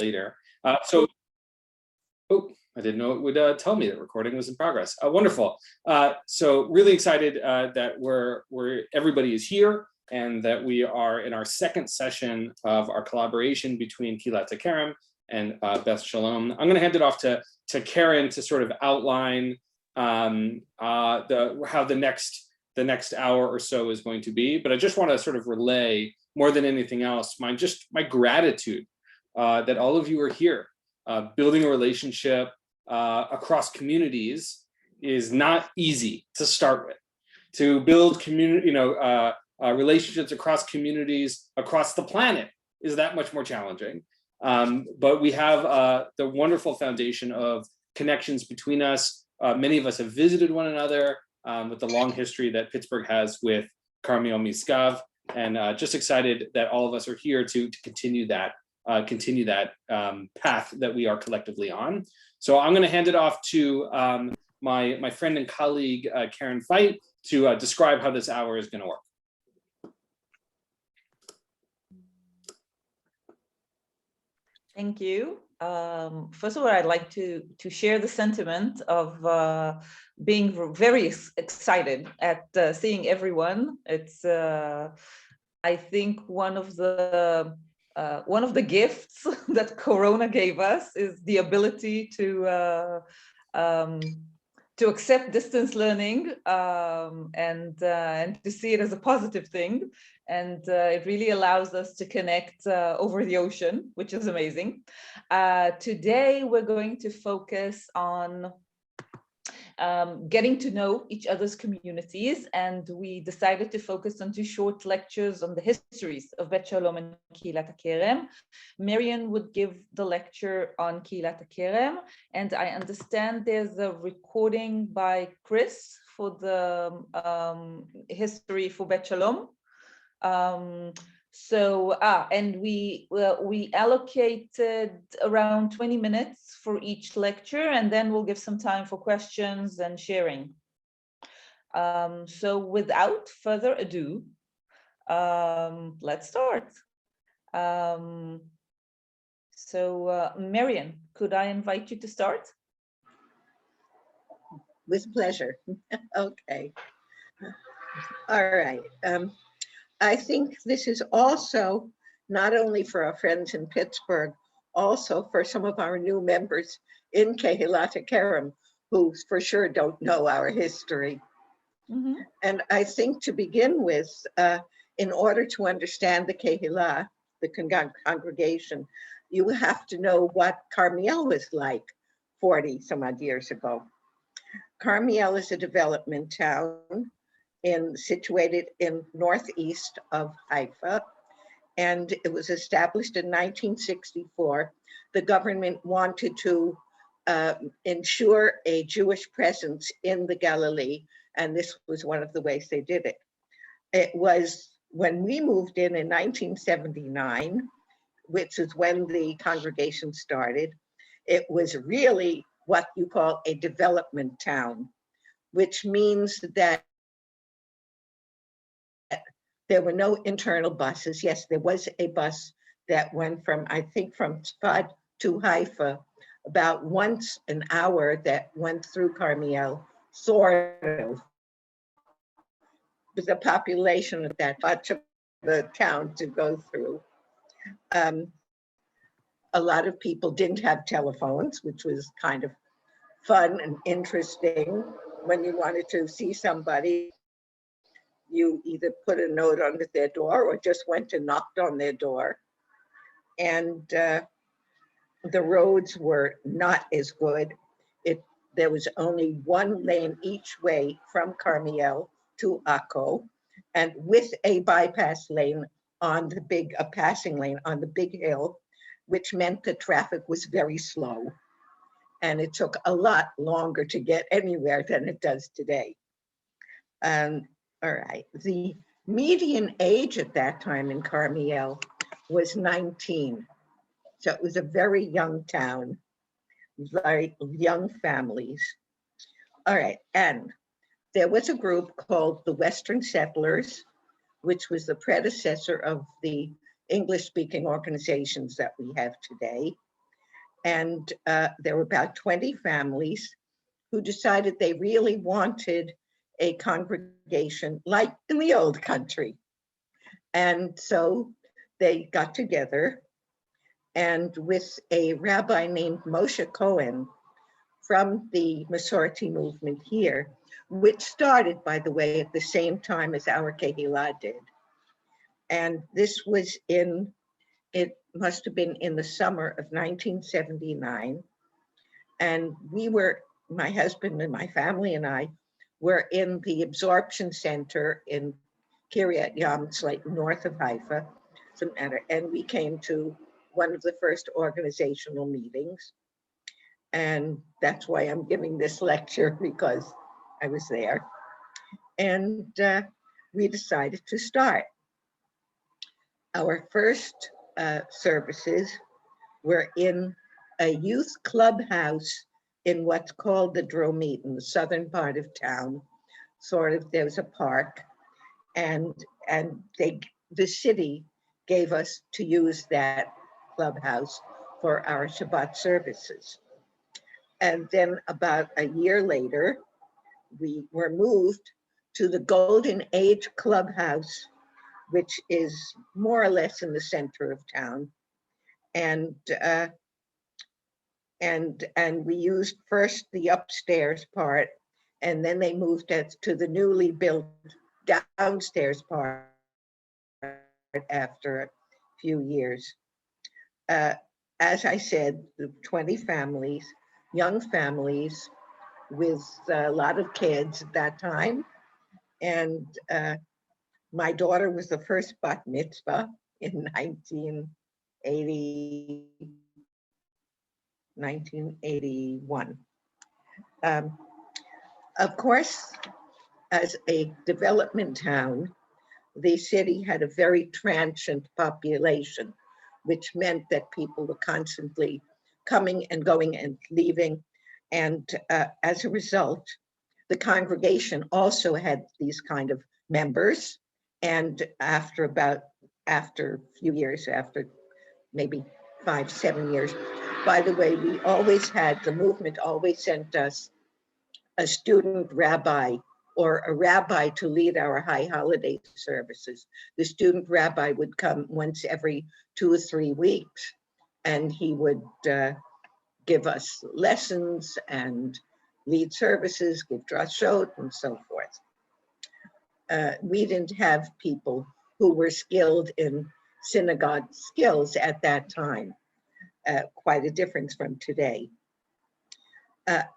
later. Oh, I didn't know it would tell me that recording was in progress. Wonderful. So really excited that everybody is here and that we are in our second session of our collaboration between Kehilat HaKerem and Beth Shalom. I'm going to hand it off to Karen to sort of outline how the next hour or so is going to be. But I just want to sort of relay, more than anything else, my gratitude that all of you are here. Building a relationship across communities is not easy to start with. To build relationships across communities across the planet is that much more challenging. But we have the wonderful foundation of connections between us. Many of us have visited one another with the long history that Pittsburgh has with Carmiel Misgav, and just excited that all of us are here to continue that path that we are collectively on. So I'm going to hand it off to my friend and colleague Karen Veit to describe how this hour is going to work. Thank you. First of all, I'd like to share the sentiment of being very excited at seeing everyone. It's I think one of the gifts that Corona gave us is the ability to accept distance learning and to see it as a positive thing. And it really allows us to connect over the ocean, which is amazing. Today, we're going to focus on getting to know each other's communities, and we decided to focus on 2 short lectures on the histories of Beth Shalom and Kehilat HaKerem. Marian would give the lecture on Kehilat HaKerem, and I understand there's a recording by Chris for the history for Beth Shalom. And we allocated around 20 minutes for each lecture, and then we'll give some time for questions and sharing. So without further ado, let's start. Marian, could I invite you to start? With pleasure. Okay. All right. I think this is also not only for our friends in Pittsburgh, also for some of our new members in Kehilat HaKerem, who for sure don't know our history. Mm-hmm. And I think to begin with, in order to understand the Kehilah, the congregation, you have to know what Carmiel was like 40 some odd years ago. Carmiel is a development town situated in northeast of Haifa, and it was established in 1964. The government wanted to ensure a Jewish presence in the Galilee, and this was one of the ways they did it. It was when we moved in 1979, which is when the congregation started, it was really what you call a development town, which means that there were no internal buses. Yes, there was a bus that went from Tzfat to Haifa about once an hour that went through Carmiel, sort of. With the population of that much of the town to go through. A lot of people didn't have telephones, which was kind of fun and interesting. When you wanted to see somebody, you either put a note under their door or just went and knocked on their door. And the roads were not as good. There was only one lane each way from Carmiel to Akko, and with a bypass lane on a passing lane on the big hill, which meant the traffic was very slow. And it took a lot longer to get anywhere than it does today. All right, the median age at that time in Carmiel was 19. So it was a very young town, very young families. All right, and there was a group called the Western Settlers, which was the predecessor of the English-speaking organizations that we have today. And there were about 20 families who decided they really wanted a congregation like in the old country. And so they got together, and with a rabbi named Moshe Cohen from the Masorti movement here, which started, by the way, at the same time as our Kehilat did. And this was it must have been in the summer of 1979. And we were, my husband and my family and I, were in the absorption center in Kiryat Yam, it's like north of Haifa, doesn't matter. And we came to one of the first organizational meetings. And that's why I'm giving this lecture, because I was there. And we decided to start. Our first services were in a youth clubhouse in what's called the Dromit, in the southern part of town. Sort of, there's a park, and the city gave us to use that clubhouse for our Shabbat services. And then about a year later, we were moved to the Golden Age Clubhouse, which is more or less in the center of town. And we used first the upstairs part, and then they moved us to the newly built downstairs part after a few years. As I said, 20 families, young families with a lot of kids at that time. And my daughter was the first bat mitzvah in 1981. Of course, as a development town, the city had a very transient population, which meant that people were constantly coming and going and leaving. And as a result, the congregation also had these kind of members. And after a few years, after maybe 5-7 years, by the way, the movement always sent us a student rabbi or a rabbi to lead our high holiday services. The student rabbi would come once every 2 or 3 weeks, and he would give us lessons and lead services, give drashot, and so forth. We didn't have people who were skilled in synagogue skills at that time. Quite a difference from today.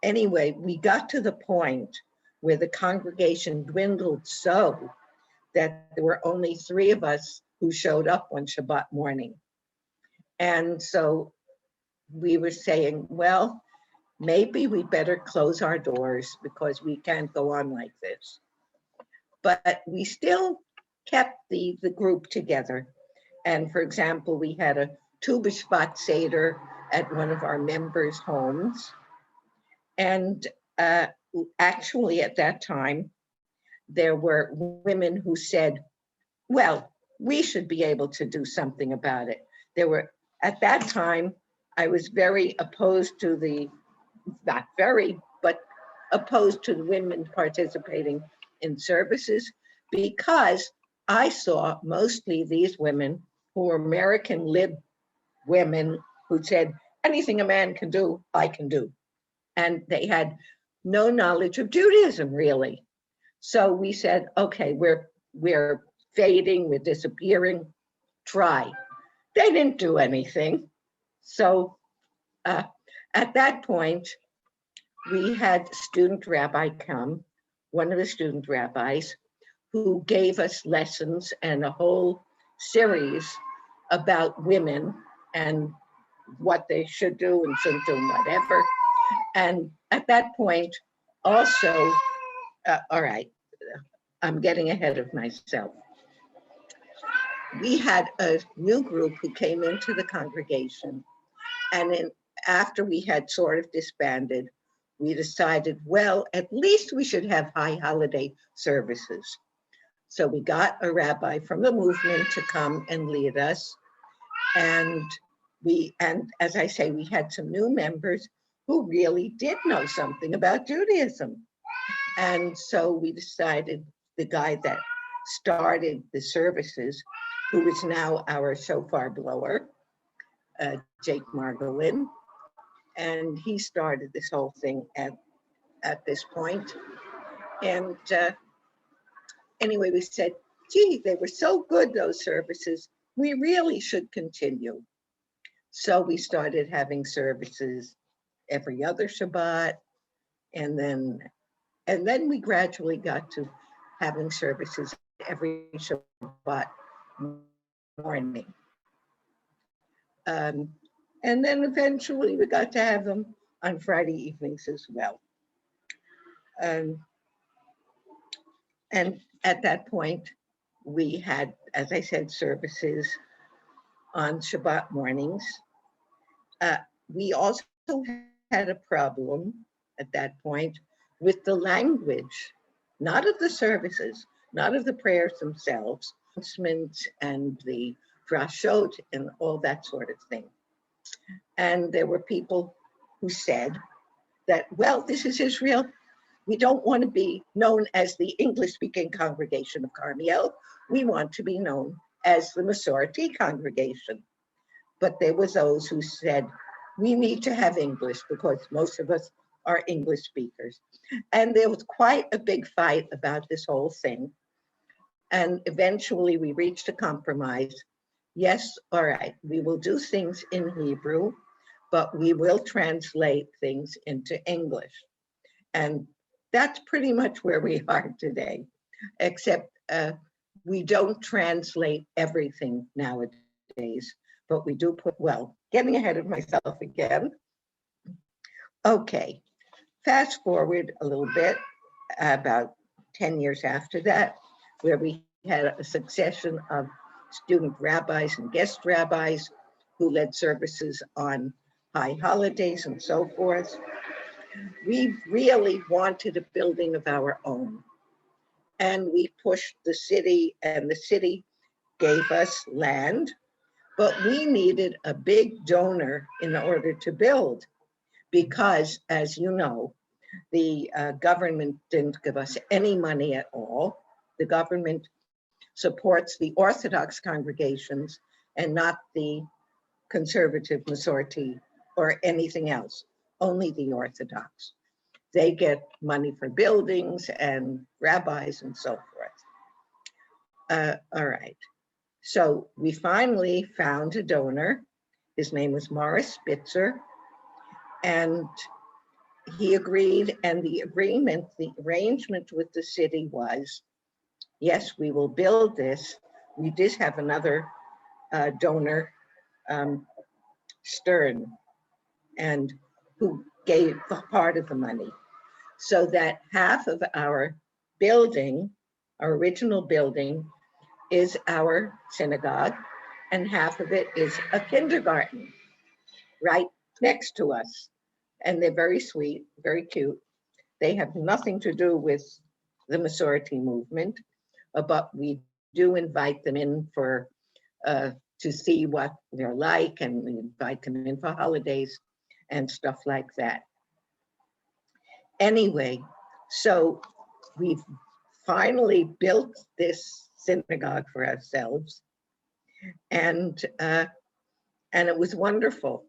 Anyway, we got to the point where the congregation dwindled so that there were only 3 of us who showed up on Shabbat morning. And so we were saying, well, maybe we better close our doors because we can't go on like this. But we still kept the group together. And for example, we had a Tu B'Shvat Seder at one of our members' homes. And actually at that time, there were women who said, well, we should be able to do something about it. At that time, I was very opposed to opposed to the women participating in services, because I saw mostly these women who were American lib women who said, anything a man can do, I can do. And they had no knowledge of Judaism, really. So we said, okay, we're fading, we're disappearing, try. They didn't do anything. So at that point, we had student rabbi come, one of the student rabbis, who gave us lessons and a whole series about women and what they should do and shouldn't do, whatever. And at that point, also, all right, I'm getting ahead of myself. We had a new group who came into the congregation, and after we had sort of disbanded, we decided, well, at least we should have high holiday services. So we got a rabbi from the movement to come and lead us. And And as I say, we had some new members who really did know something about Judaism. And so we decided the guy that started the services, who is now our shofar blower, Jake Margolin, and he started this whole thing at this point. And anyway, we said, gee, they were so good, those services, we really should continue. So we started having services every other Shabbat, and then we gradually got to having services every Shabbat morning. And then eventually we got to have them on Friday evenings as well. And at that point, we had, as I said, services on Shabbat mornings. We also had a problem at that point with the language, not of the services, not of the prayers themselves, announcements and the drashot and all that sort of thing. And there were people who said that, well, this is Israel. We don't want to be known as the English-speaking congregation of Carmiel. We want to be known as the Masorti congregation. But there was those who said, we need to have English because most of us are English speakers. And there was quite a big fight about this whole thing. And eventually we reached a compromise. Yes, all right, we will do things in Hebrew, but we will translate things into English. And that's pretty much where we are today, except we don't translate everything nowadays, but we do put, well, getting ahead of myself again. Okay, fast forward a little bit, about 10 years after that, where we had a succession of student rabbis and guest rabbis who led services on high holidays and so forth. We really wanted a building of our own. And we pushed the city, and the city gave us land, but we needed a big donor in order to build, because, as you know, the government didn't give us any money at all. The government supports the Orthodox congregations and not the conservative Masorti or anything else, only the Orthodox. They get money for buildings and rabbis and so forth. All right, so we finally found a donor. His name was Morris Spitzer, and he agreed, and the arrangement with the city was, yes, we will build this. We did have another donor, Stern, and who gave part of the money, so that half of our building, our original building, is our synagogue, and half of it is a kindergarten right next to us. And they're very sweet, very cute. They have nothing to do with the Masorti movement, but we do invite them in for to see what they're like, and we invite them in for holidays and stuff like that. Anyway, so we've finally built this synagogue for ourselves, and it was wonderful.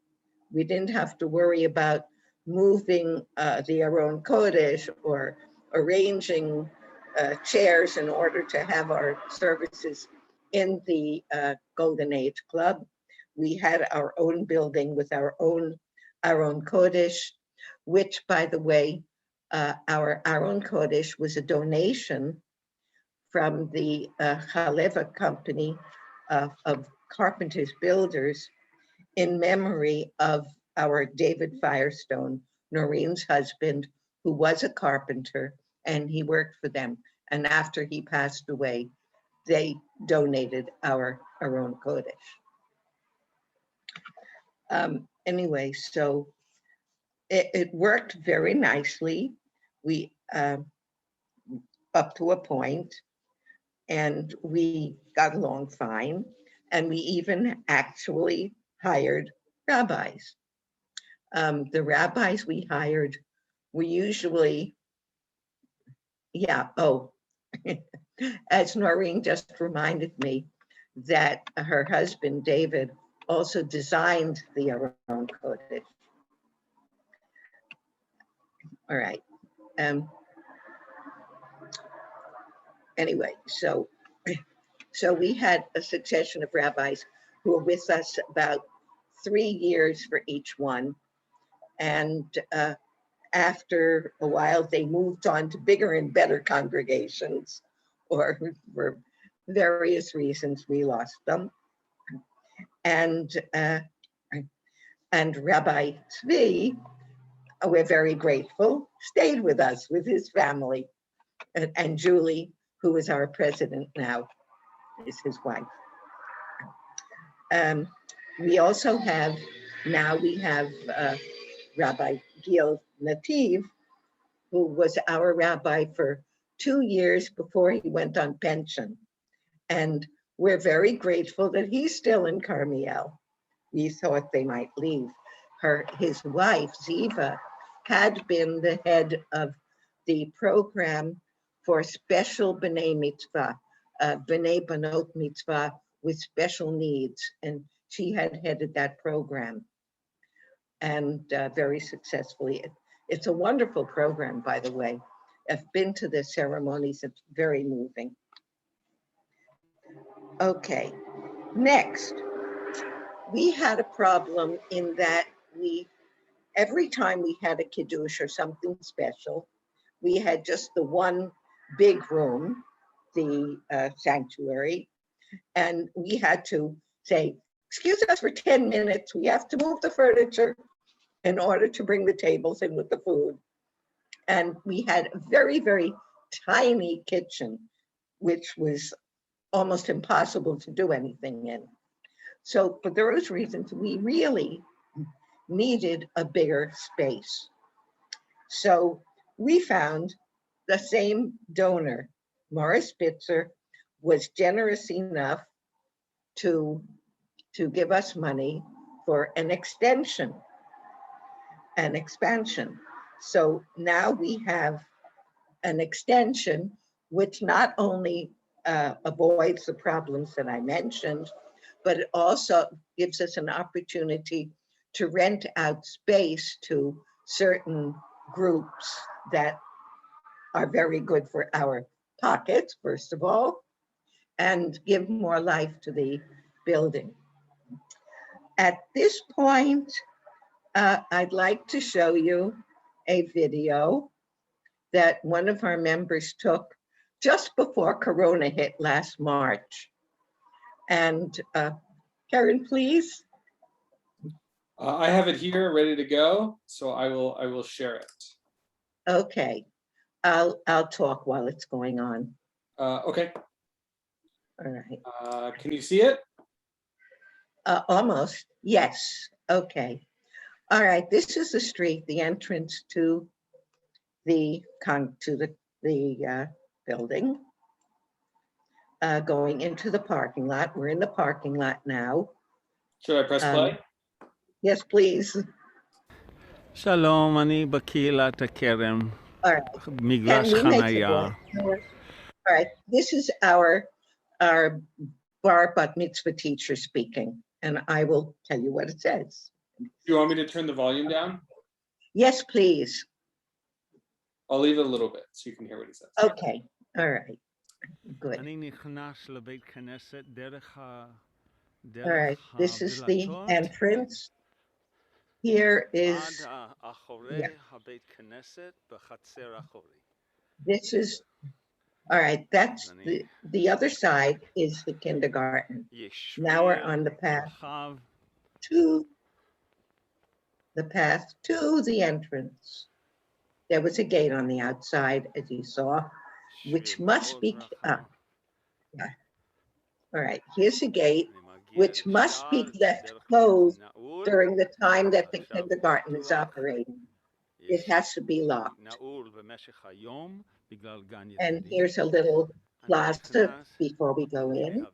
We didn't have to worry about moving the Aron Kodesh or arranging chairs in order to have our services in the Golden Age Club. We had our own building with our own Aron Kodesh, which, by the way, our Aron Kodesh was a donation from the Haleva company of carpenters builders in memory of our David Firestone, Noreen's husband, who was a carpenter, and he worked for them. And after he passed away, they donated our Aron Kodesh. Anyway, so it worked very nicely. We up to a point, and we got along fine. And we even actually hired rabbis. The rabbis we hired were usually, as Noreen just reminded me, that her husband, David, also designed the Aron Kodesh. All right. Anyway, so we had a succession of rabbis who were with us about 3 years for each one. And after a while, they moved on to bigger and better congregations, or for various reasons, we lost them. And Rabbi Tzvi, we're very grateful, stayed with us with his family. And Julie, who is our president now, is his wife. We also have, Rabbi Gil Nativ, who was our rabbi for 2 years before he went on pension. And we're very grateful that he's still in Carmiel. We thought they might leave. His wife, Ziva, had been the head of the program for special B'nai Mitzvah, B'nai Banot Mitzvah with special needs. And she had headed that program, and very successfully. It's a wonderful program, by the way. I've been to the ceremonies, it's very moving. Okay, next, we had a problem in that every time we had a kiddush or something special, we had just the one big room, the sanctuary, and we had to say, excuse us for 10 minutes, we have to move the furniture in order to bring the tables in with the food. And we had a very, very tiny kitchen, which was almost impossible to do anything in. So for those reasons, we really needed a bigger space. So we found the same donor, Morris Spitzer, was generous enough to give us money for an extension, an expansion. So now we have an extension, which not only avoids the problems that I mentioned, but it also gives us an opportunity to rent out space to certain groups that are very good for our pockets, first of all, and give more life to the building. At this point, I'd like to show you a video that one of our members took just before Corona hit last March. And Karen, please. I have it here ready to go, so I will share it. Okay, I'll talk while it's going on. Okay. All right. Can you see it? Almost, yes. Okay. All right, this is the street, the entrance to the building. Going into the parking lot. We're in the parking lot now. Should I press play? Yes, please. Shalom, אני בקהילת HaKerem, All right. מגרש חנייה. All right, this is our bar bat mitzvah teacher speaking, and I will tell you what it says. Do you want me to turn the volume down? Yes, please. I'll leave it a little bit so you can hear what he says. Okay, all right, good. אני נכנס לבית כנסת דרך All right, this is the entrance. Here is, this is, all right, that's the other side is the kindergarten. Now we're on the path to the entrance. There was a gate on the outside, as you saw, which must be, yeah. All right, here's a gate, which must be left closed during the time that the kindergarten is operating. It has to be locked. And here's a little plaza before we go in.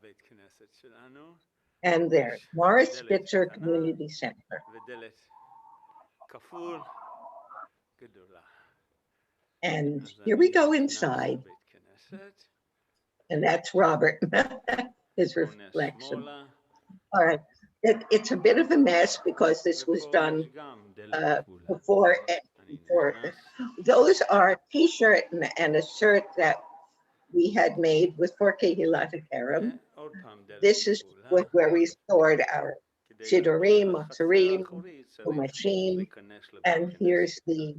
And there, Morris Spitzer Community Center. ודלת כפול גדולה. And אז here we אני go נכנס inside. לבית כנסת, And that's Robert, his פונה reflection. שמאלה, All right, it's a bit of a mess because this was ופה done יש גם דלת כפולה. before. אני before. נכנס, Those are a t-shirt and a shirt that we had made with for Kehilat HaKerem. ועוד פעם דלת This is כפולה. where we stored our כדי Sidurim, להגיע לחצר Motzarim, האחורית צריך Umashim, להיכנס לבית and here's כנסת. the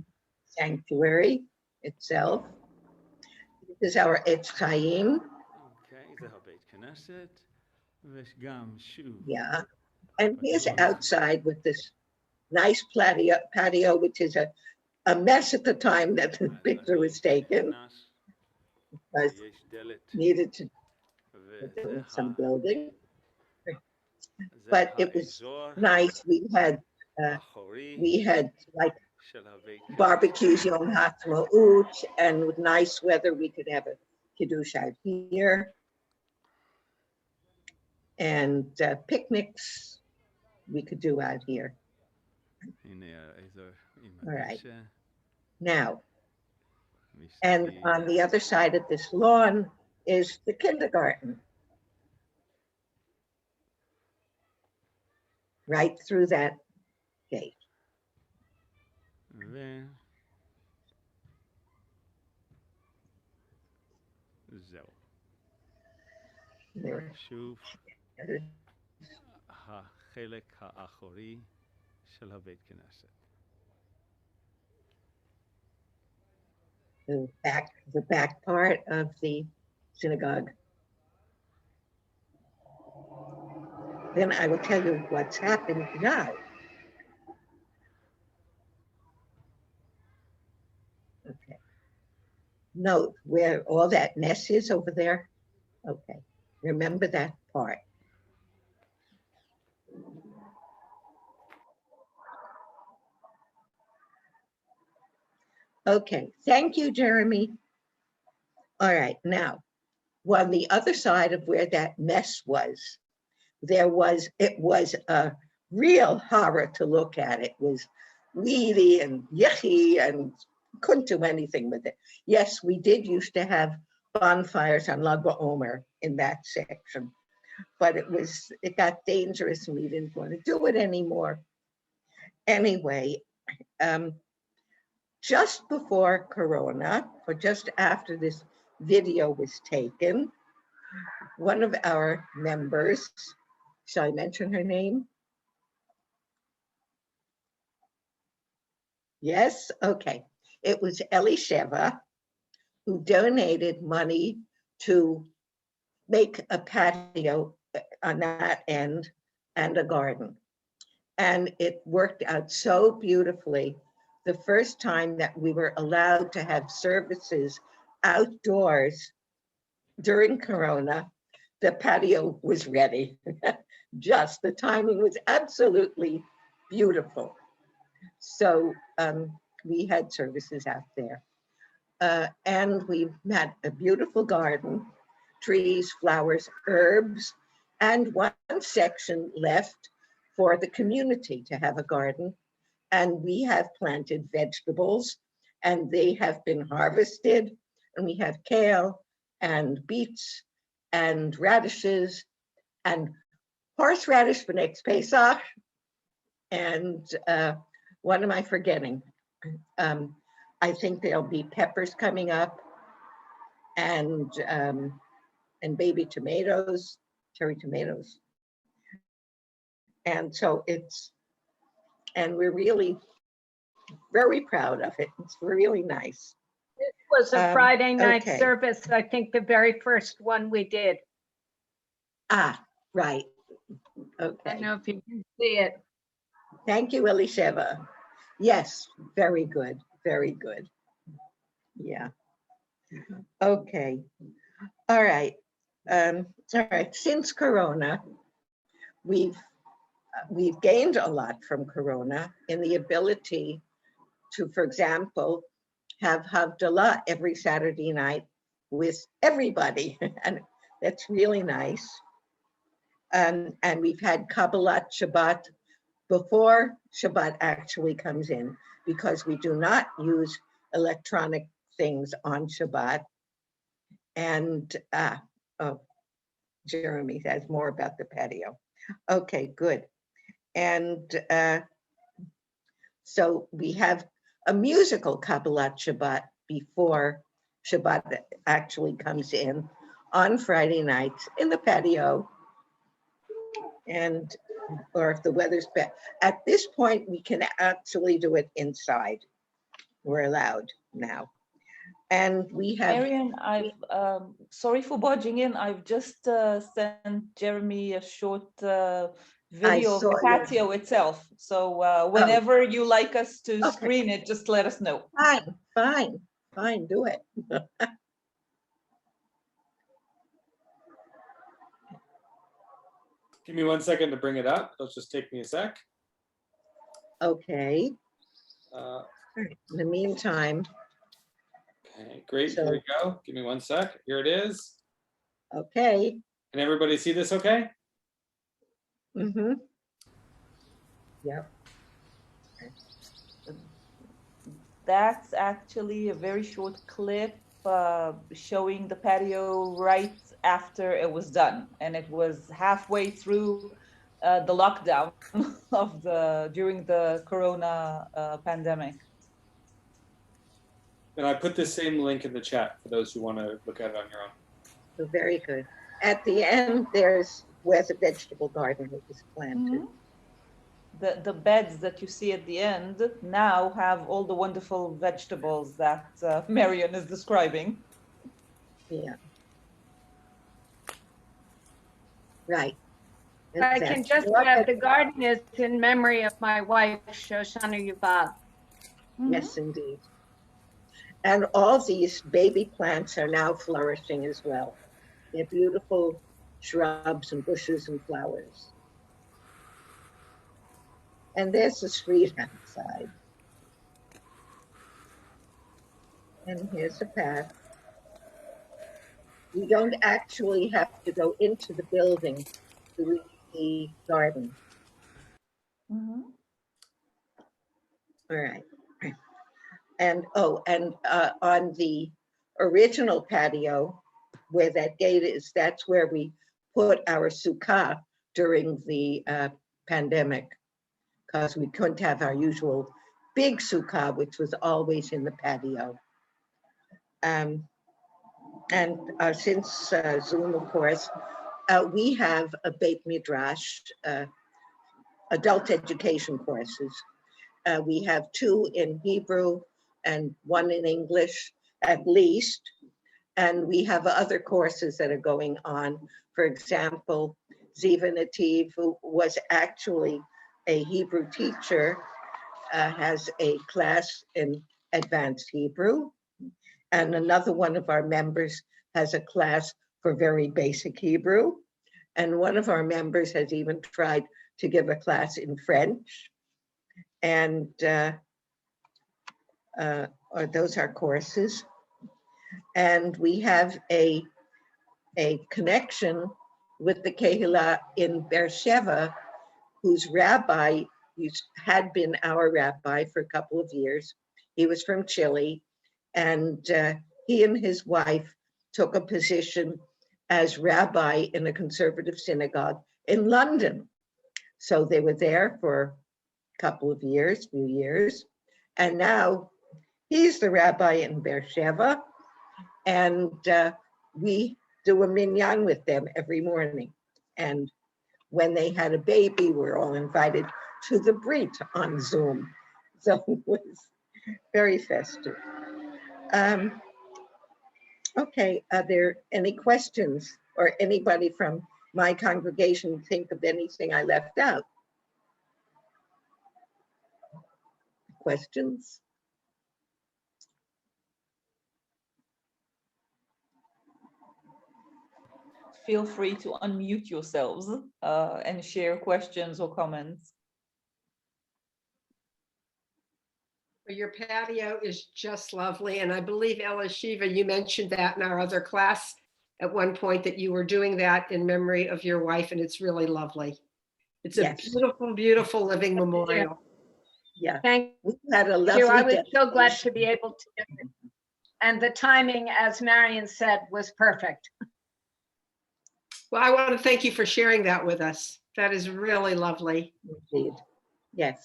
sanctuary itself. This is our Etz Chaim, אוקיי, זה הבית כנסת, ויש גם שוב. yeah. And here's outside with this nice patio, which is a mess at the time that the picture was taken, because יש דלת, needed to וזה do some building. But it was האזור nice. האחורי We had like של הבית כנסת. barbecues Yom HaTzmaut, and with nice weather, we could have a kiddush out here. And picnics we could do out here. הנה האזור עם All right. הדשא. Now, מסביב. and on the other side of this lawn is the kindergarten. Right through that gate. וזהו. There. שוב החלק האחורי של הבית כנסת. The back part of the synagogue. Then I will tell you what's happened now. Okay. Note where all that mess is over there. Okay. Remember that part. Okay, thank you, Jeremy. All right, now, on the other side of where that mess was, it was a real horror to look at. It was weedy and yucky and couldn't do anything with it. Yes, we did used to have bonfires on Lag BaOmer in that section, but it got dangerous and we didn't want to do it anymore. Anyway, just before Corona, or just after this video was taken, one of our members, shall I mention her name? Yes, okay. It was Elisheva, who donated money to make a patio on that end and a garden. And it worked out so beautifully. The first time that we were allowed to have services outdoors during Corona, the patio was ready. Just the timing was absolutely beautiful. So we had services out there. And we had a beautiful garden, trees, flowers, herbs, and one section left for the community to have a garden. And we have planted vegetables and they have been harvested. And we have kale and beets and radishes and horseradish for next Pesach. And what am I forgetting? I think there'll be peppers coming up and baby tomatoes, cherry tomatoes. And so and we're really very proud of it. It's really nice. It was a Friday night okay. service, I think the very first one we did. Ah, right. I don't Okay. know if you can see it. Thank you, Elisheva. Yes, very good. Very good. Yeah. Okay. All right. All right. Since Corona, we've gained a lot from Corona in the ability to, for example, have Havdalah every Saturday night with everybody. And that's really nice. And we've had Kabbalat Shabbat before Shabbat actually comes in, because we do not use electronic things on Shabbat. And oh, Jeremy has more about the patio. Okay, good. And so we have a musical Kabbalat Shabbat before Shabbat actually comes in on Friday nights in the patio. And, or if the weather's bad. At this point, we can actually do it inside. We're allowed now. And we have, Marion, sorry for barging in. I've just sent Jeremy a short video of saw the your- patio itself. So whenever you like us to Okay. screen it, just let us know. fine, do it. Give me 1 second to bring it up. It'll just take me a sec. Okay, Uh, in the meantime, okay, great. So- Here we go. Give me 1 sec. Here it is. okay. Can everybody see this okay? Mm-hmm. Yep. That's actually a very short clip showing the patio right after it was done, and it was halfway through the lockdown of during the Corona pandemic. And I put this same link in the chat for those who want to look at it on your own. So very good. At the end, there's where the vegetable garden was planted. The beds that you see at the end now have all the wonderful vegetables that Marion is describing. Yeah. Right. I can just add, the garden is in memory of my wife, Shoshana Yuval. Yes, indeed. And all these baby plants are now flourishing as well. They're beautiful shrubs and bushes and flowers. And there's the street outside. And here's the path. We don't actually have to go into the building to reach the garden. All right. And on the original patio, where that gate is, that's where we put our sukkah during the pandemic, because we couldn't have our usual big sukkah, which was always in the patio. And since Zoom, of course, we have a Beit Midrash, adult education courses. We have 2 in Hebrew and 1 in English, at least. And we have other courses that are going on. For example, Ziva Nativ, who was actually a Hebrew teacher, has a class in advanced Hebrew. And another one of our members has a class for very basic Hebrew. And one of our members has even tried to give a class in French. And those are courses. And we have a connection with the Kehilat in Beersheba, whose rabbi had been our rabbi for a couple of years. He was from Chile, and he and his wife took a position as rabbi in a conservative synagogue in London. So they were there for a couple of years, few years, and now he's the rabbi in Beersheba, and we do a minyan with them every morning. And when they had a baby, we're all invited to the Brit on Zoom. So it was very festive. Okay, are there any questions, or anybody from my congregation think of anything I left out? Questions? Feel free to unmute yourselves and share questions or comments. Your patio is just lovely. And I believe Ella Shiva, you mentioned that in our other class. at one point that you were doing that in memory of your wife, and it's really lovely. It's a Yes. beautiful, beautiful living memorial. Yeah, Thank we had a you. I lovely was so glad dedication. to be able to do it. And the timing, as Marion said, was perfect. Well, I want to thank you for sharing that with us. That is really lovely. Indeed. Yes,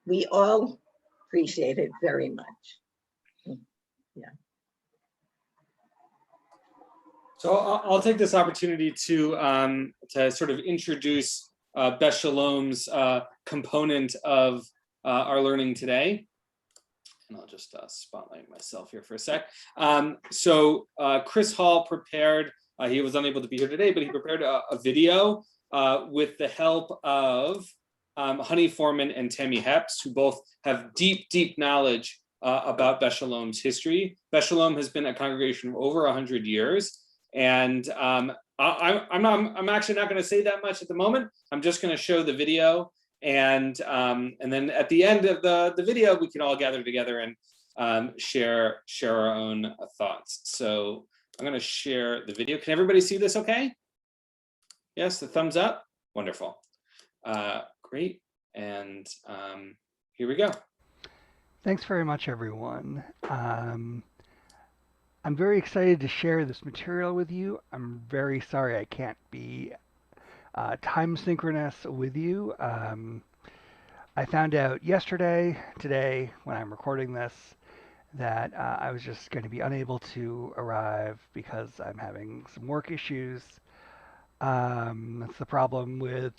we all appreciate it very much. So I'll take this opportunity to sort of introduce Beth Shalom's component of our learning today. And I'll just spotlight myself here for a sec. So Chris Hall prepared, he was unable to be here today, but he prepared a video with the help of Honey Foreman and Tammy Hepps, who both have deep, deep knowledge about Beth Shalom's history. Beth Shalom has been a congregation of over 100 years. And I'm actually not going to say that much at the moment. I'm just going to show the video, and then at the end of the video, we can all gather together and share our own thoughts. So I'm going to share the video. Can everybody see this? Okay. Yes, the thumbs up. Wonderful. Great. And here we go. Thanks very much, everyone. I'm very excited to share this material with you. I'm very sorry I can't be time synchronous with you. I found out today, when I'm recording this, that I was just going to be unable to arrive because I'm having some work issues. That's the problem with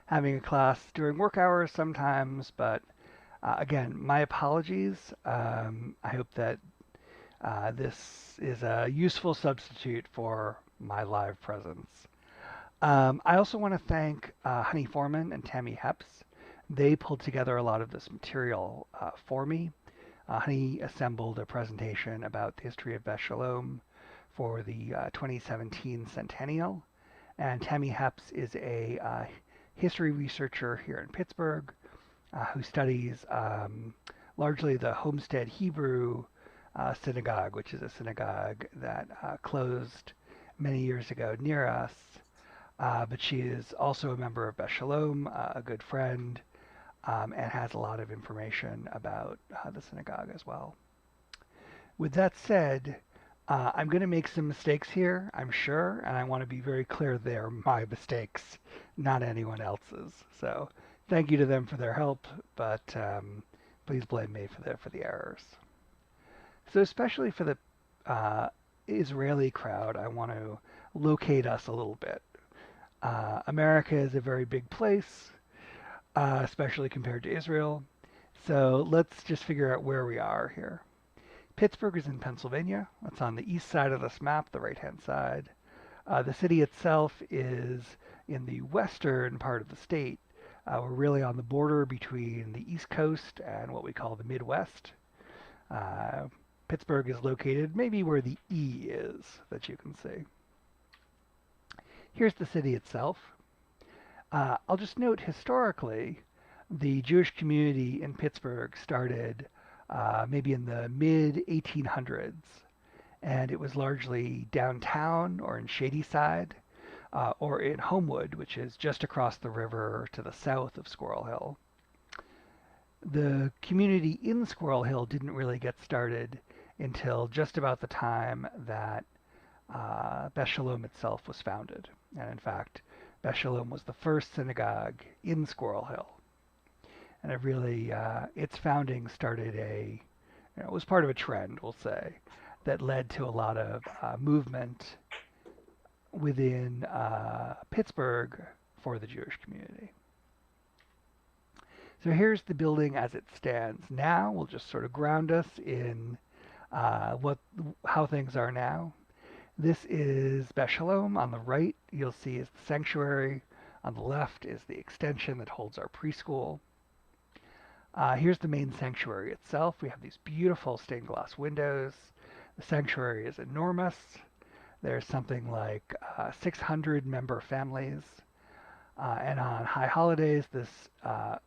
having a class during work hours sometimes, but again, my apologies. I hope that this is a useful substitute for my live presence. I also want to thank Honey Foreman and Tammy Hepps. They pulled together a lot of this material for me. Honey assembled a presentation about the history of Beth Shalom for the 2017 centennial, and Tammy Hepps is a history researcher here in Pittsburgh who studies largely the Homestead Hebrew synagogue, which is a synagogue that closed many years ago near us. But she is also a member of Beth Shalom, a good friend, and has a lot of information about the synagogue as well. With that said, I'm going to make some mistakes here, I'm sure, and I want to be very clear they're my mistakes, not anyone else's. So thank you to them for their help, but please blame me for the errors. So especially for the Israeli crowd, I want to locate us a little bit. America is a very big place, especially compared to Israel. So let's just figure out where we are here. Pittsburgh is in Pennsylvania. It's on the east side of this map, the right-hand side. The city itself is in the western part of the state. We're really on the border between the East Coast and what we call the Midwest. Pittsburgh is located maybe where the E is that you can see. Here's the city itself. I'll just note historically, the Jewish community in Pittsburgh started maybe in the mid-1800s, and it was largely downtown or in Shadyside or in Homewood, which is just across the river to the south of Squirrel Hill. The community in Squirrel Hill didn't really get started until just about the time that Beth Shalom itself was founded. And in fact, Beth Shalom was the first synagogue in Squirrel Hill. And it really, its founding started it was part of a trend, we'll say, that led to a lot of movement within Pittsburgh for the Jewish community. So here's the building as it stands now. We'll just sort of ground us in how things are now. This is Beth Shalom. On the right, you'll see is the sanctuary. On the left is the extension that holds our preschool. Here's the main sanctuary itself. We have these beautiful stained glass windows. The sanctuary is enormous. There's something like 600 member families. And on high holidays, this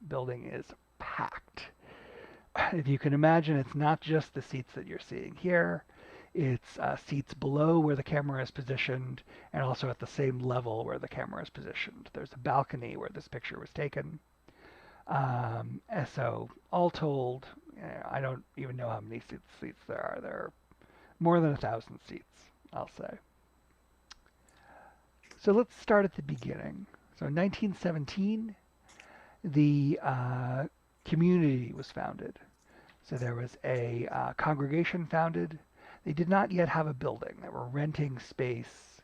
building is packed. If you can imagine, it's not just the seats that you're seeing here. It's seats below where the camera is positioned and also at the same level where the camera is positioned. There's a balcony where this picture was taken. And so all told, I don't even know how many seats there are. There are more than 1,000 seats, I'll say. So let's start at the beginning. So in 1917, the community was founded. So there was a congregation founded. They did not yet have a building. They were renting space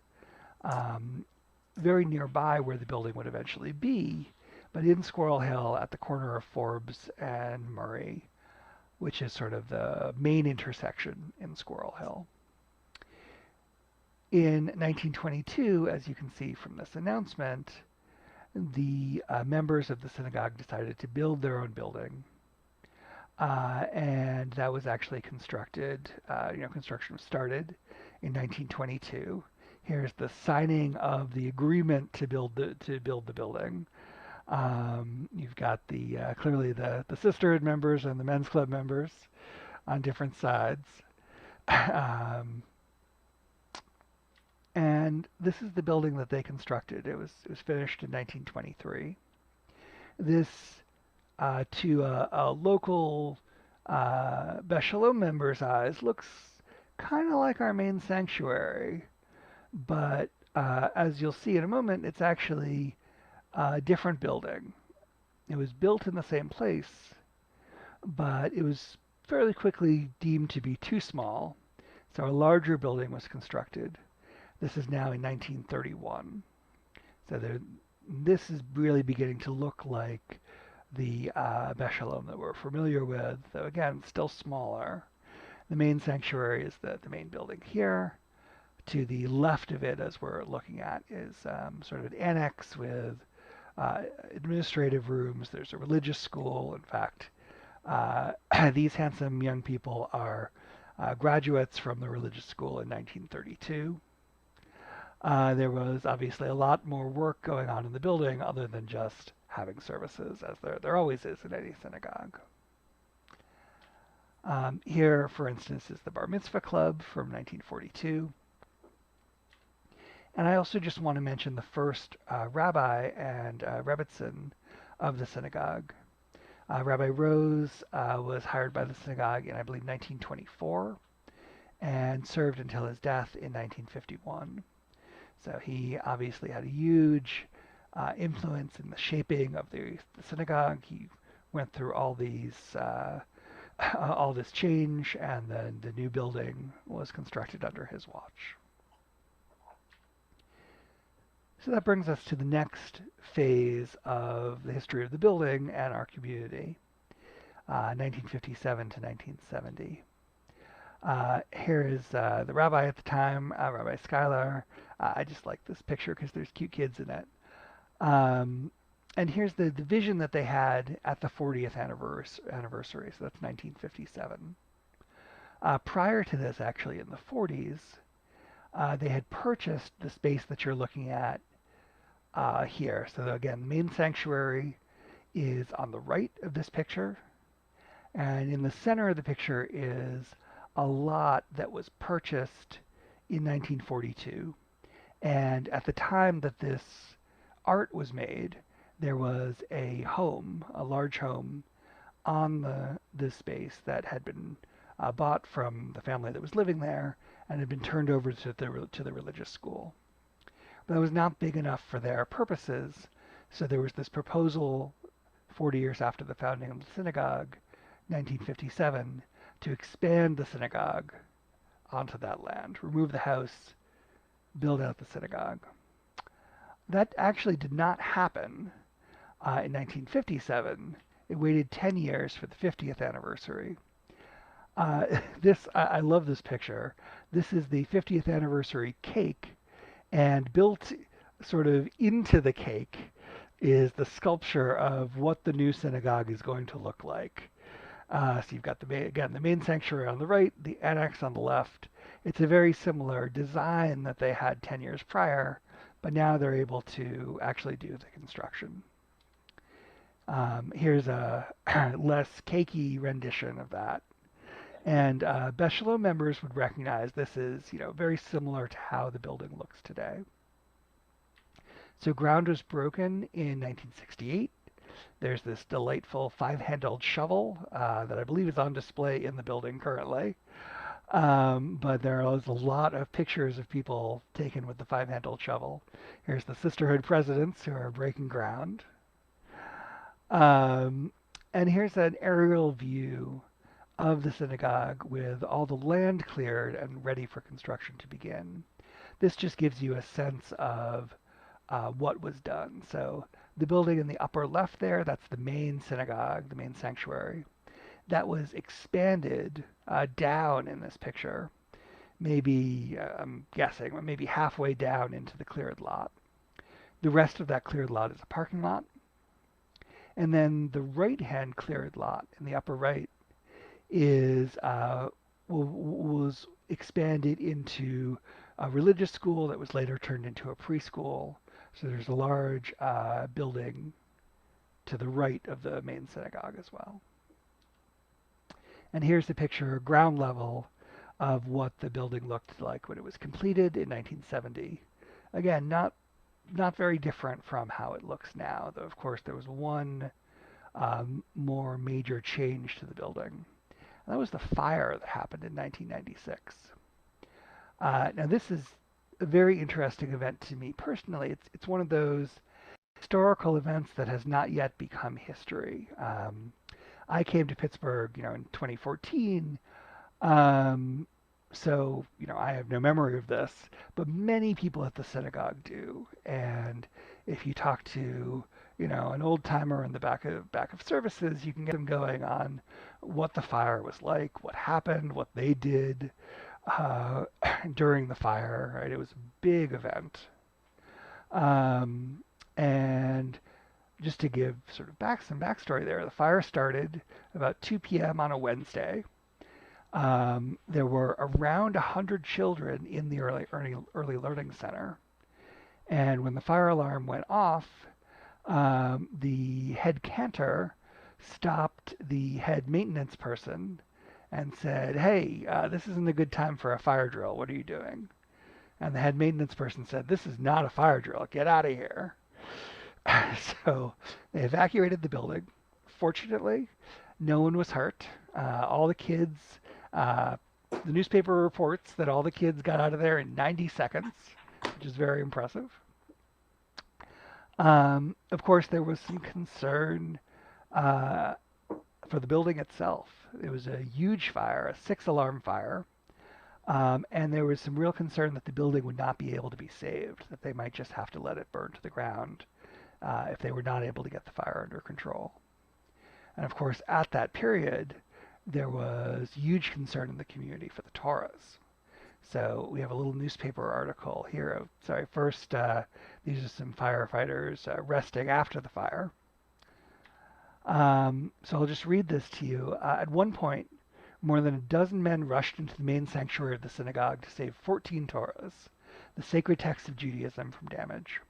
very nearby where the building would eventually be, but in Squirrel Hill at the corner of Forbes and Murray, which is sort of the main intersection in Squirrel Hill. In 1922, as you can see from this announcement, the members of the synagogue decided to build their own building. And that was actually constructed, construction was started in 1922. Here's the signing of the agreement to build the building. You've got the clearly the sisterhood members and the men's club members on different sides. And this is the building that they constructed. It was finished in 1923. This to a local Beth Shalom member's eyes looks kind of like our main sanctuary, but as you'll see in a moment, it's actually a different building. It was built in the same place, but it was fairly quickly deemed to be too small, so a larger building was constructed. This is now in 1931. So this is really beginning to look like the Beth Shalom that we're familiar with, though again, still smaller. The main sanctuary is the main building here. To the left of it, as we're looking at, is sort of an annex with administrative rooms. There's a religious school. In fact, these handsome young people are graduates from the religious school in 1932. There was obviously a lot more work going on in the building other than just having services, as there always is in any synagogue. Here, for instance, is the Bar Mitzvah Club from 1942. And I also just want to mention the first rabbi and rebbitzin of the synagogue. Rabbi Rose was hired by the synagogue in, I believe, 1924 and served until his death in 1951. So he obviously had a huge influence in the shaping of the synagogue. He went through all this change, and then the new building was constructed under his watch. So that brings us to the next phase of the history of the building and our community, 1957 to 1970. Here is the rabbi at the time, Rabbi Schuyler. I just like this picture because there's cute kids in it. And here's the vision that they had at the 40th anniversary, so that's 1957. Prior to this, actually, in the 40s, they had purchased the space that you're looking at here. So again, the main sanctuary is on the right of this picture, and in the center of the picture is a lot that was purchased in 1942. And at the time that this art was made, there was a home, a large home, on this space that had been bought from the family that was living there and had been turned over to the religious school. But it was not big enough for their purposes, so there was this proposal 40 years after the founding of the synagogue, 1957, to expand the synagogue onto that land, remove the house, build out the synagogue. That actually did not happen in 1957. It waited 10 years for the 50th anniversary. I love this picture. This is the 50th anniversary cake, and built sort of into the cake is the sculpture of what the new synagogue is going to look like. So you've got the main sanctuary on the right, the annex on the left. It's a very similar design that they had 10 years prior, but now they're able to actually do the construction. Here's a less cakey rendition of that. And Beth Shalom members would recognize this is, very similar to how the building looks today. So ground was broken in 1968. There's this delightful 5-handled shovel that I believe is on display in the building currently. But there is a lot of pictures of people taken with the 5-handled shovel. Here's the Sisterhood presidents who are breaking ground. And here's an aerial view of the synagogue with all the land cleared and ready for construction to begin. This just gives you a sense of what was done. So the building in the upper left there, that's the main synagogue, the main sanctuary. That was expanded down in this picture, maybe, I'm guessing, maybe halfway down into the cleared lot. The rest of that cleared lot is a parking lot. And then the right-hand cleared lot in the upper right is was expanded into a religious school that was later turned into a preschool. So there's a large building to the right of the main synagogue as well. And here's the picture, ground level, of what the building looked like when it was completed in 1970. Again, not very different from how it looks now, though of course there was one more major change to the building. And that was the fire that happened in 1996. Now this is a very interesting event to me personally. It's one of those historical events that has not yet become history. I came to Pittsburgh, in 2014. So, I have no memory of this, but many people at the synagogue do. And if you talk to, an old timer in the back of services, you can get them going on what the fire was like, what happened, what they did during the fire. Right? It was a big event. And just to give sort of some backstory there, the fire started about 2 p.m. on a Wednesday. There were around 100 children in the early learning center. And when the fire alarm went off, the head cantor stopped the head maintenance person and said, "Hey, this isn't a good time for a fire drill. What are you doing?" And the head maintenance person said, "This is not a fire drill. Get out of here." So they evacuated the building. Fortunately, no one was hurt. All the kids, the newspaper reports that all the kids got out of there in 90 seconds, which is very impressive. Of course, there was some concern for the building itself. It was a huge fire, a 6-alarm fire. And there was some real concern that the building would not be able to be saved, that they might just have to let it burn to the ground if they were not able to get the fire under control. And of course, at that period, there was huge concern in the community for the Torahs. So we have a little newspaper article here. First, these are some firefighters resting after the fire. So I'll just read this to you. At one point, more than a dozen men rushed into the main sanctuary of the synagogue to save 14 Torahs, the sacred text of Judaism, from damage.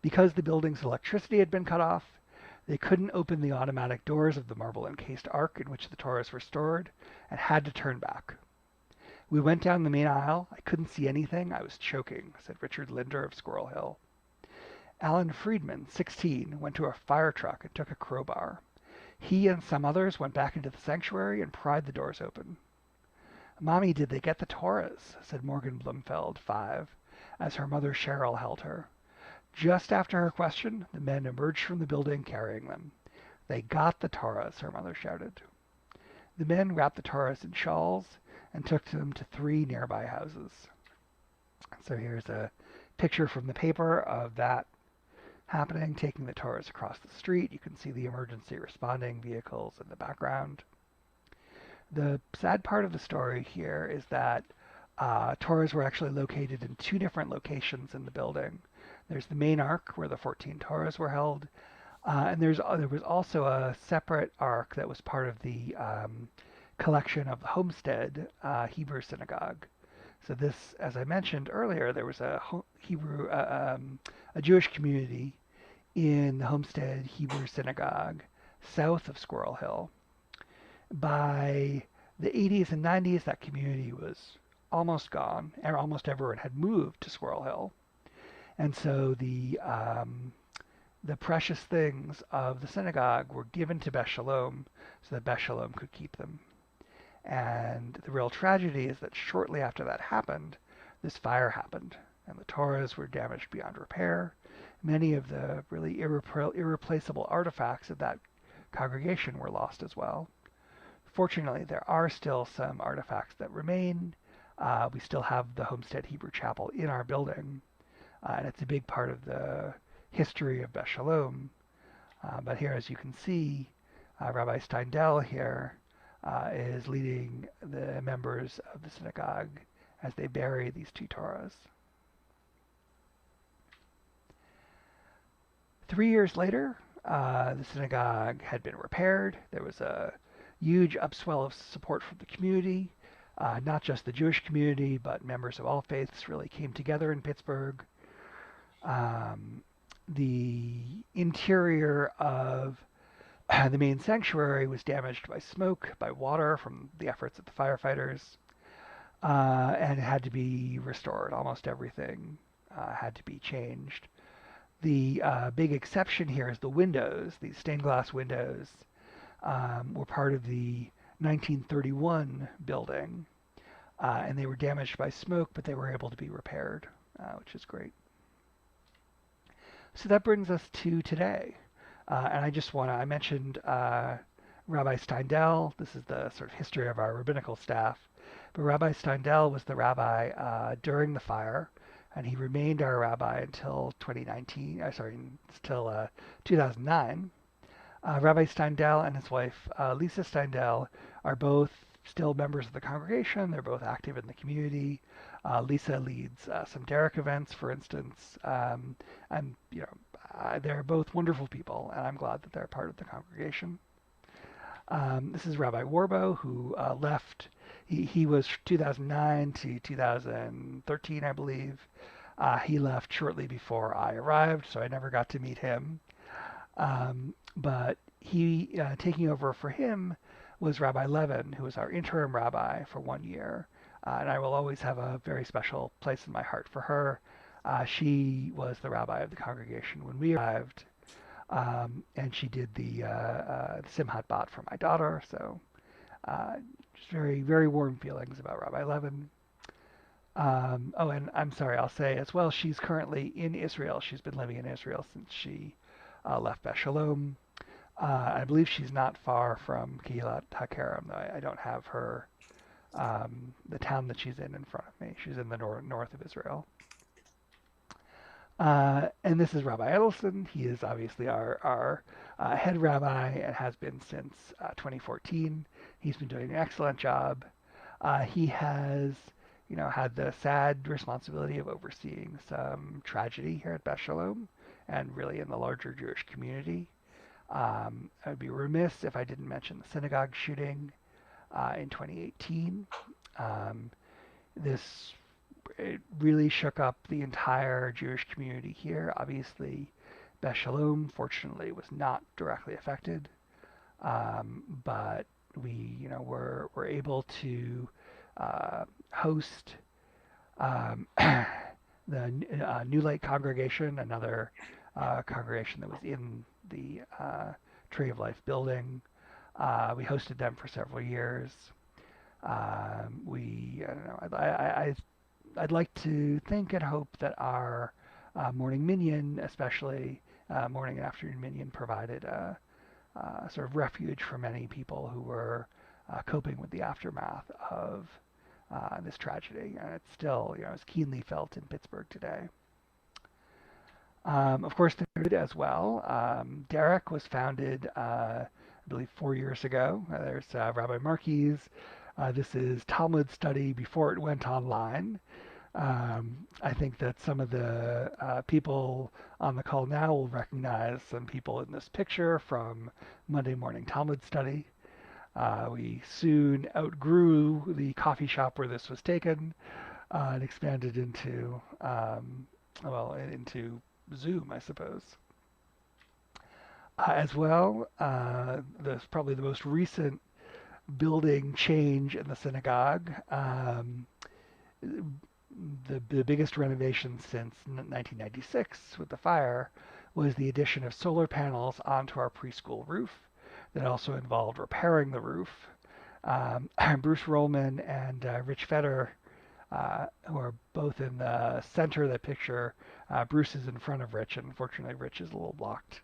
Because the building's electricity had been cut off, they couldn't open the automatic doors of the marble-encased ark in which the Torahs were stored and had to turn back. We went down the main aisle. I couldn't see anything. I was choking, said Richard Linder of Squirrel Hill. Alan Friedman, 16, went to a fire truck and took a crowbar. He and some others went back into the sanctuary and pried the doors open. "Mommy, did they get the Torahs?" said Morgan Blumfeld, 5, as her mother Cheryl held her. Just after her question, the men emerged from the building carrying them. "They got the Torahs," her mother shouted. The men wrapped the Torahs in shawls and took them to 3 nearby houses. So here's a picture from the paper of that happening, taking the Torahs across the street. You can see the emergency responding vehicles in the background. The sad part of the story here is that Torahs were actually located in 2 different locations in the building. There's the main ark where the 14 Torahs were held, and there was also a separate ark that was part of the collection of the Homestead Hebrew synagogue. So this, as I mentioned earlier, there was a Jewish community in the Homestead Hebrew synagogue south of Squirrel Hill. By The 80s and 90s, that community was almost gone, and almost everyone had moved to Squirrel Hill. And so the precious things of the synagogue were given to Beth Shalom so that Beth Shalom could keep them. And the real tragedy is that shortly after that happened, this fire happened, and the Torahs were damaged beyond repair. Many of the really irreplaceable artifacts of that congregation were lost as well. Fortunately, there are still some artifacts that remain. We still have the Homestead Hebrew Chapel in our building, and it's a big part of the history of Beth Shalom. But here, as you can see, Rabbi Steindel here is leading the members of the synagogue as they bury these two Torahs. 3 years later, the synagogue had been repaired. There was a huge upswell of support from the community. Not just the Jewish community, but members of all faiths really came together in Pittsburgh. The interior of the main sanctuary was damaged by smoke, by water from the efforts of the firefighters, and it had to be restored. Almost everything had to be changed. The big exception here is the windows. These stained glass windows were part of the 1931 building, and they were damaged by smoke, but they were able to be repaired, which is great. So that brings us to today. And I mentioned Rabbi Steindel. This is the sort of history of our rabbinical staff. But Rabbi Steindel was the rabbi during the fire, and he remained our rabbi until 2009. Rabbi Steindel and his wife, Lisa Steindel, are both still members of the congregation. They're both active in the community. Lisa leads some Derek events, for instance, and they're both wonderful people, and I'm glad that they're part of the congregation. This is Rabbi Warbo, who left. He was 2009 to 2013, I believe. He left shortly before I arrived, so I never got to meet him. But he taking over for him was Rabbi Levin, who was our interim rabbi for 1 year. And I will always have a very special place in my heart for her. She was the rabbi of the congregation when we arrived, and she did the Simchat Bat for my daughter. So just very, very warm feelings about Rabbi Levin. Oh, and I'm sorry, I'll say as well, she's currently in Israel. She's been living in Israel since she left Beth Shalom. I believe she's not far from Kehilat HaKerem, though I don't have her, the town that she's in front of me. She's in the north of Israel. And this is Rabbi Edelson. He is obviously our head rabbi and has been since 2014. He's been doing an excellent job. He has, had the sad responsibility of overseeing some tragedy here at Beth Shalom and really in the larger Jewish community. I would be remiss if I didn't mention the synagogue shooting in 2018. It really shook up the entire Jewish community here. Obviously, Beth Shalom, fortunately, was not directly affected, but we, were able to host the New Light congregation, another congregation that was in the Tree of Life building. We hosted them for several years. I'd like to think and hope that our morning minyan, especially morning and afternoon minyan, provided a sort of refuge for many people who were coping with the aftermath of this tragedy, and it's still, is keenly felt in Pittsburgh today. Of course, there as well. Derek was founded, I believe, 4 years ago. There's Rabbi Marquis. This is Talmud study before it went online. I think that some of the people on the call now will recognize some people in this picture from Monday morning Talmud study. We soon outgrew the coffee shop where this was taken and expanded into, into Zoom, I suppose. As well, probably the most recent building change in the synagogue. The biggest renovation since 1996 with the fire was the addition of solar panels onto our preschool roof. That also involved repairing the roof. Bruce Rollman and Rich Feder, who are both in the center of the picture. Bruce is in front of Rich, and unfortunately Rich is a little blocked.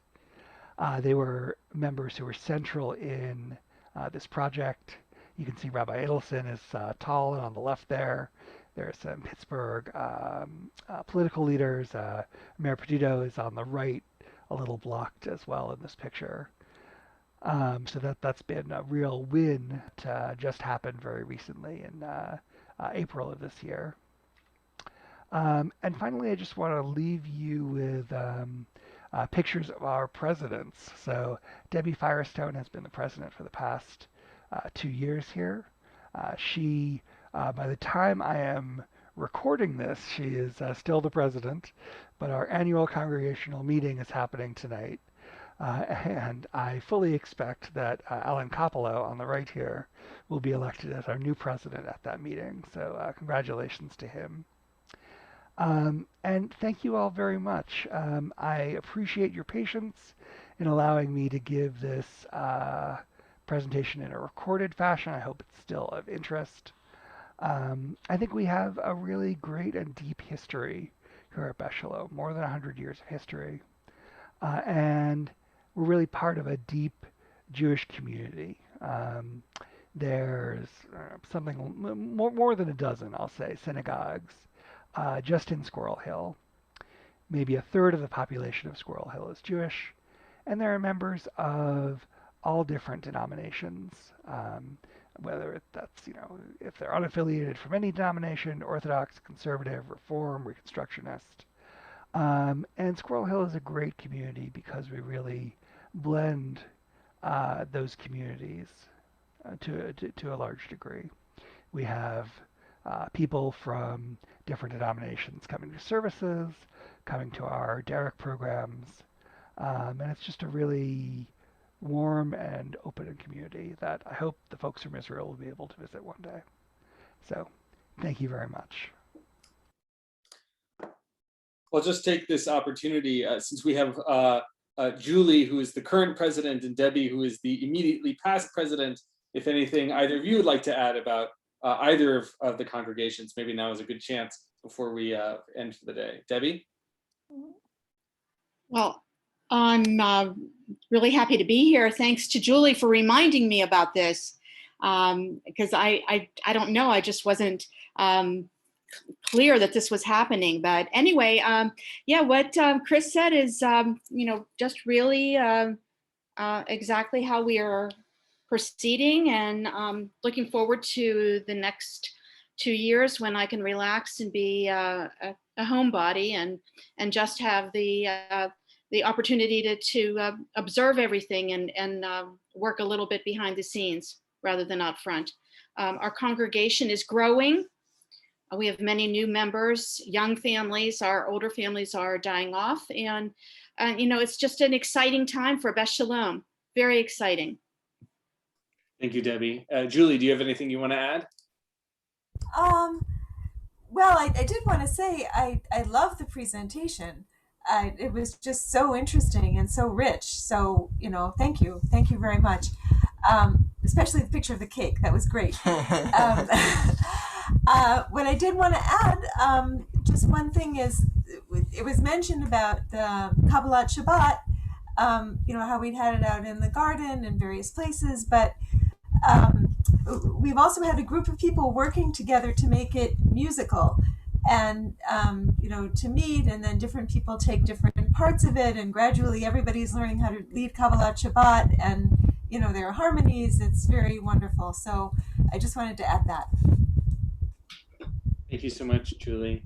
They were members who were central in this project. You can see Rabbi Edelson is tall and on the left there. There's some Pittsburgh political leaders. Mayor Petito is on the right, a little blocked as well in this picture. So that's been a real win to just happen very recently in April of this year. And finally, I just want to leave you with pictures of our presidents. So Debbie Firestone has been the president for the past 2 years here. She, by the time I am recording this, she is still the president, but our annual congregational meeting is happening tonight. And I fully expect that Alan Coppola on the right here will be elected as our new president at that meeting. So congratulations to him. And thank you all very much. I appreciate your patience in allowing me to give this presentation in a recorded fashion. I hope it's still of interest. I think we have a really great and deep history here at Beth Shalom, more than 100 years of history. And we're really part of a deep Jewish community. There's something more than a dozen, I'll say, synagogues just in Squirrel Hill. Maybe a third of the population of Squirrel Hill is Jewish, and there are members of all different denominations, whether that's, if they're unaffiliated from any denomination, Orthodox, Conservative, Reform, Reconstructionist. And Squirrel Hill is a great community because we really blend those communities to a large degree. We have people from different denominations coming to services, coming to our Derek programs, and it's just a really warm and open community that I hope the folks from Israel will be able to visit one day. So thank you very much. I'll just take this opportunity, since we have Julie, who is the current president, and Debbie, who is the immediately past president. If anything, either of you would like to add about either of the congregations, maybe now is a good chance before we end for the day. Debbie? Well, I'm really happy to be here. Thanks to Julie for reminding me about this, because I don't know, I just wasn't clear that this was happening. But anyway, yeah, what Chris said is, just really exactly how we are proceeding, and looking forward to the next 2 years when I can relax and be a homebody and just have the opportunity to observe everything and work a little bit behind the scenes rather than out front. Our congregation is growing. We have many new members, young families. Our older families are dying off, and it's just an exciting time for Beth Shalom. Very exciting. Thank you, Debbie. Julie, do you have anything you want to add? Well, I did want to say I love the presentation. It was just so interesting and so rich. So, thank you very much. Especially the picture of the cake. That was great. What I did want to add, just one thing is, it was mentioned about the Kabbalat Shabbat, how we'd had it out in the garden and various places, but we've also had a group of people working together to make it musical, and to meet, and then different people take different parts of it, and gradually everybody's learning how to lead Kabbalat Shabbat, and there are harmonies. It's very wonderful. So I just wanted to add that. Thank you so much, Julie.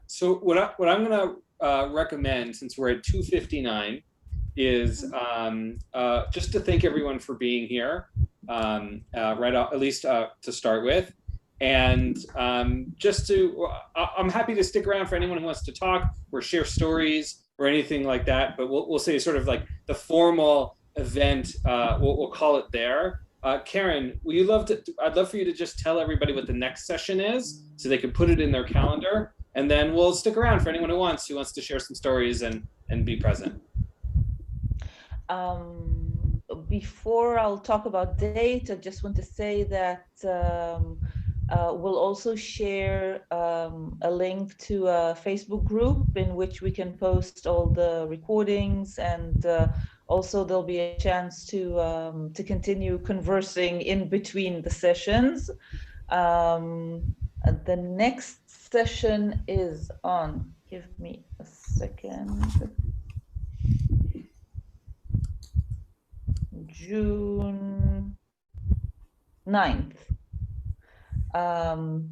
So what I'm going to recommend, since we're at 2:59, is just to thank everyone for being here, right off, at least to start with. And I'm happy to stick around for anyone who wants to talk or share stories or anything like that. But we'll say sort of like the formal event, we'll call it there. Karen, I'd love for you to just tell everybody what the next session is so they can put it in their calendar, and then we'll stick around for anyone who wants to share some stories and be present. Before I'll talk about date, I just want to say that we'll also share a link to a Facebook group in which we can post all the recordings, and also there'll be a chance to continue conversing in between the sessions. The next session is on, give me a second, June 9th. And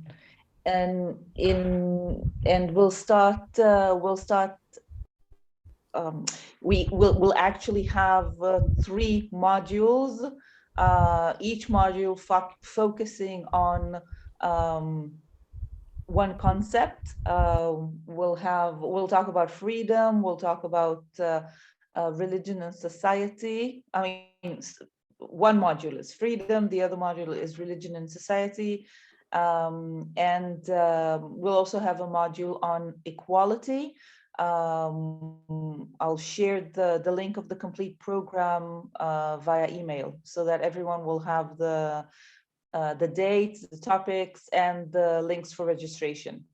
we'll actually have 3 modules, each module focusing on one concept. We'll talk about freedom, we'll talk about religion and society. I mean, one module is freedom, the other module is religion and society. We'll also have a module on equality. I'll share the link of the complete program via email so that everyone will have the dates, the topics, and the links for registration.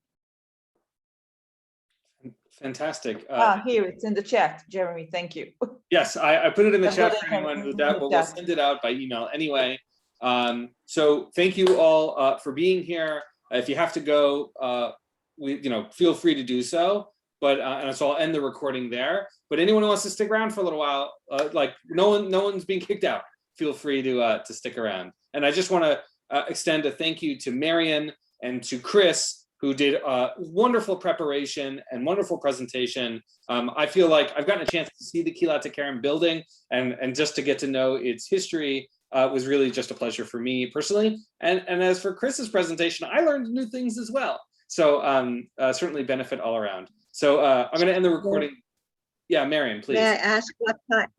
Fantastic. Here, it's in the chat, Jeremy, thank you. Yes, I put it in the chat for anyone who that, but we'll send it out by email anyway. So thank you all for being here. If you have to go, feel free to do so. But and so I'll end the recording there. But anyone who wants to stick around for a little while, no one's being kicked out. Feel free to stick around. And I just want to extend a thank you to Marion and to Chris, who did wonderful preparation and wonderful presentation. I feel like I've gotten a chance to see the Kehilat HaKerem building, and just to get to know its history was really just a pleasure for me personally. And as for Chris's presentation, I learned new things as well. So certainly benefit all around. So I'm going to end the recording. Yeah, Marion, please. May I ask what time?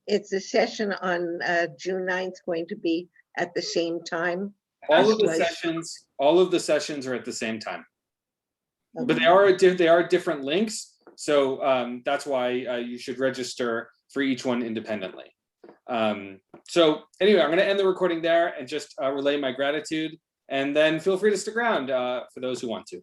Is the session on June 9th going to be at the same time? All of the sessions are at the same time, Okay. but they are different links. So that's why you should register for each one independently. So anyway, I'm going to end the recording there and just relay my gratitude, and then feel free to stick around for those who want to.